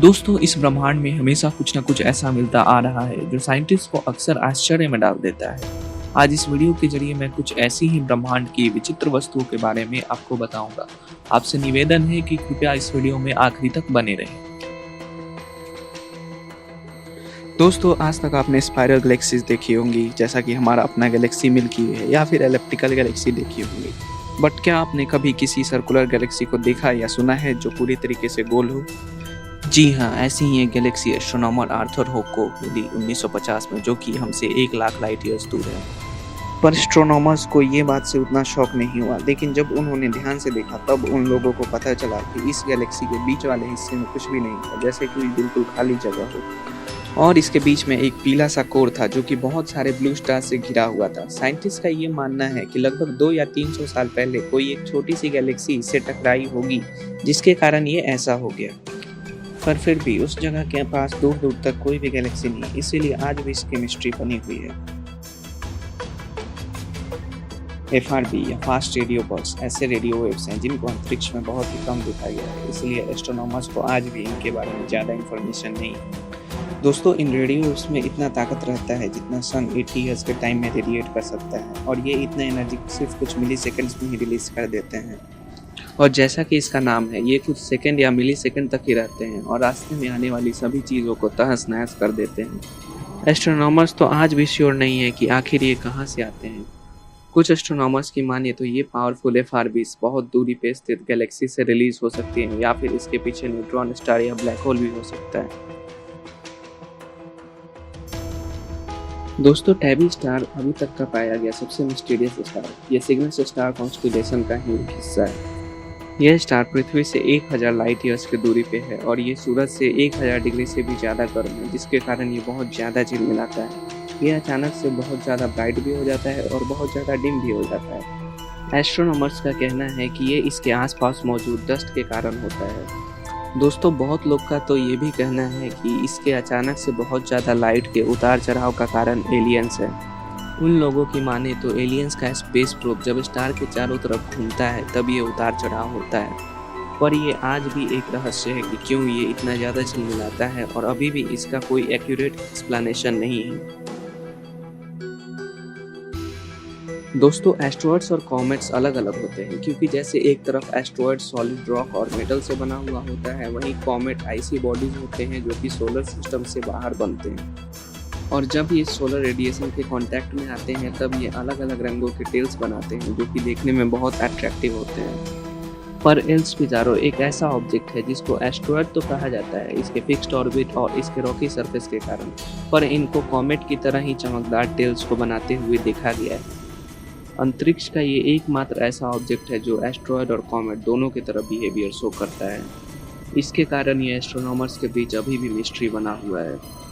दोस्तों, इस ब्रह्मांड में हमेशा कुछ न कुछ ऐसा मिलता आ रहा है जो साइंटिस्ट को अक्सर आश्चर्य में डाल देता है। आज इस वीडियो के जरिए मैं कुछ ऐसी ही ब्रह्मांड की विचित्र वस्तुओं के बारे में आपको बताऊंगा। आपसे निवेदन है कि कृपया इस वीडियो में आखिरी तक बने रहें। दोस्तों, आज तक आपने स्पाइरल गैलेक्सीज देखी होंगी, जैसा कि हमारा अपना गैलेक्सी मिल्की वे है, या फिर एलिप्टिकल गैलेक्सी देखी होंगी। बट क्या आपने कभी किसी सर्कुलर गैलेक्सी को देखा या सुना है जो पूरी तरीके से गोल हो? जी हाँ, ऐसी ही एक गैलेक्सी एस्ट्रोनॉमर आर्थर हॉक को मिली 1950 में, जो कि हमसे 1 लाख लाइट ईयर्स दूर है। पर एस्ट्रोनॉमर्स को ये बात से उतना शौक नहीं हुआ, लेकिन जब उन्होंने ध्यान से देखा तब उन लोगों को पता चला कि इस गैलेक्सी के बीच वाले हिस्से में कुछ भी नहीं था, जैसे कि बिल्कुल खाली जगह हो। और इसके बीच में एक पीला सा कोर था जो कि बहुत सारे ब्लू स्टार से घिरा हुआ था। साइंटिस्ट का ये मानना है कि लगभग 2 या 300 साल पहले कोई एक छोटी सी गैलेक्सी इससे टकराई होगी, जिसके कारण ये ऐसा हो गया। पर फिर भी उस जगह के पास दूर दूर तक कोई भी गैलेक्सी नहीं, इसीलिए आज भी इसकी मिस्ट्री बनी हुई है। FRB या फास्ट रेडियो बर्ड्स ऐसे रेडियो वेव्स हैं जिनको अंतरिक्ष में बहुत ही कम देखा गया है, इसलिए एस्ट्रोनॉमर्स को आज भी इनके बारे में ज़्यादा इन्फॉर्मेशन नहीं है। दोस्तों, इन रेडियो वेव्स में इतना ताकत रहता है जितना सन 80 ईयर्स के टाइम में रेडिएट कर सकता है, और ये इतना एनर्जी सिर्फ कुछ मिली सेकेंड्स में ही रिलीज कर देते हैं। और जैसा कि इसका नाम है, ये कुछ सेकंड या मिली सेकंड तक ही रहते हैं और रास्ते में आने वाली सभी चीज़ों को तहस नहस कर देते हैं। एस्ट्रोनॉमर्स तो आज भी श्योर नहीं है कि आखिर ये कहाँ से आते हैं। कुछ एस्ट्रोनॉमर्स की मानिए तो ये पावरफुल FRBs बहुत दूरी पे स्थित गैलेक्सी से रिलीज हो सकती हैं, या फिर इसके पीछे न्यूट्रॉन स्टार या ब्लैक होल भी हो सकता है। दोस्तों, टैबी स्टार अभी तक का पाया गया सबसे मिस्टीरियस स्टार। यह सिग्नस स्टार कॉन्स्टेलेशन का ही एक हिस्सा है। यह स्टार पृथ्वी से 1000 लाइट ईयर्स की दूरी पे है और ये सूरज से 1000 डिग्री से भी ज़्यादा गर्म है, जिसके कारण ये बहुत ज़्यादा झिलमिलाता है। ये अचानक से बहुत ज़्यादा ब्राइट भी हो जाता है और बहुत ज़्यादा डिम भी हो जाता है। एस्ट्रोनॉमर्स का कहना है कि ये इसके आसपास मौजूद डस्ट के कारण होता है। दोस्तों, बहुत लोग का तो ये भी कहना है कि इसके अचानक से बहुत ज़्यादा लाइट के उतार चढ़ाव का कारण एलियंस है। उन लोगों की माने तो एलियंस का स्पेस प्रोब जब स्टार के चारों तरफ घूमता है तब ये उतार चढ़ाव होता है। पर ये आज भी एक रहस्य है कि क्यों ये इतना ज़्यादा झिलमिलाता है, और अभी भी इसका कोई एक्यूरेट एक्सप्लेनेशन नहीं है। दोस्तों, एस्ट्रॉयड्स और कॉमेट्स अलग अलग होते हैं, क्योंकि जैसे एक तरफ एस्ट्रॉयड सॉलिड रॉक और मेटल से बना हुआ होता है, वहीं कॉमेट आइसी बॉडीज होते हैं जो कि सोलर सिस्टम से बाहर बनते हैं। और जब ये सोलर रेडिएशन के कांटेक्ट में आते हैं तब ये अलग अलग रंगों के टेल्स बनाते हैं, जो कि देखने में बहुत अट्रैक्टिव होते हैं। पर एल्स पिज़ारो एक ऐसा ऑब्जेक्ट है जिसको एस्ट्रॉयड तो कहा जाता है इसके फिक्स्ड ऑर्बिट और इसके रॉकी सरफेस के कारण, पर इनको कॉमेट की तरह ही चमकदार टेल्स को बनाते हुए देखा गया है। अंतरिक्ष का ये एकमात्र ऐसा ऑब्जेक्ट है जो एस्ट्रॉयड और कॉमेट दोनों की तरह बिहेवियर शो करता है। इसके कारण ये एस्ट्रोनॉमर्स के बीच अभी भी मिस्ट्री बना हुआ है।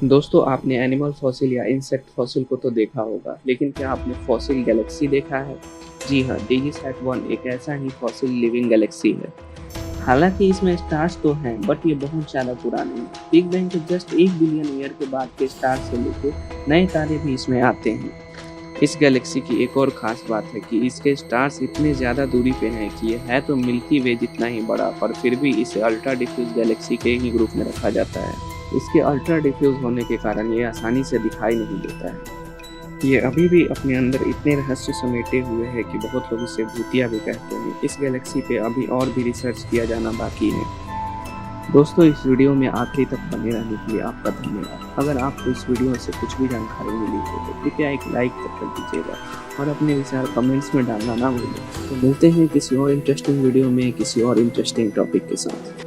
दोस्तों, आपने एनिमल फॉसिल या इंसेक्ट फॉसिल को तो देखा होगा, लेकिन क्या आपने फॉसिल गैलेक्सी देखा है? जी हाँ, DigiSat-1 एक ऐसा ही फॉसिल लिविंग गैलेक्सी है। हालांकि इसमें स्टार्स तो हैं, बट ये बहुत ज़्यादा पुराने हैं। बिग बैंग के जस्ट 1 बिलियन ईयर के बाद के स्टार से लेकर नए तारे भी इसमें आते हैं। इस गैलेक्सी की एक और ख़ास बात है कि इसके स्टार्स इतने ज़्यादा दूरी पे हैं कि ये है तो मिल्की वे जितना ही बड़ा, पर फिर भी इसे अल्ट्रा डिफ्यूज गैलेक्सी के ही ग्रुप में रखा जाता है। इसके अल्ट्रा डिफ्यूज होने के कारण ये आसानी से दिखाई नहीं देता है। ये अभी भी अपने अंदर इतने रहस्य समेटे हुए है कि बहुत लोग इसे भूतिया भी कहते हैं। इस गैलेक्सी पे अभी और भी रिसर्च किया जाना बाकी है। दोस्तों, इस वीडियो में आखिरी तक बने रहने के लिए आपका धन्यवाद। अगर आपको इस वीडियो से कुछ भी जानकारी मिली हो तो कृपया एक लाइक कर दीजिएगा और अपने विचार कमेंट्स में डालना ना भूलें। तो मिलते हैं किसी और इंटरेस्टिंग वीडियो में किसी और इंटरेस्टिंग टॉपिक के साथ।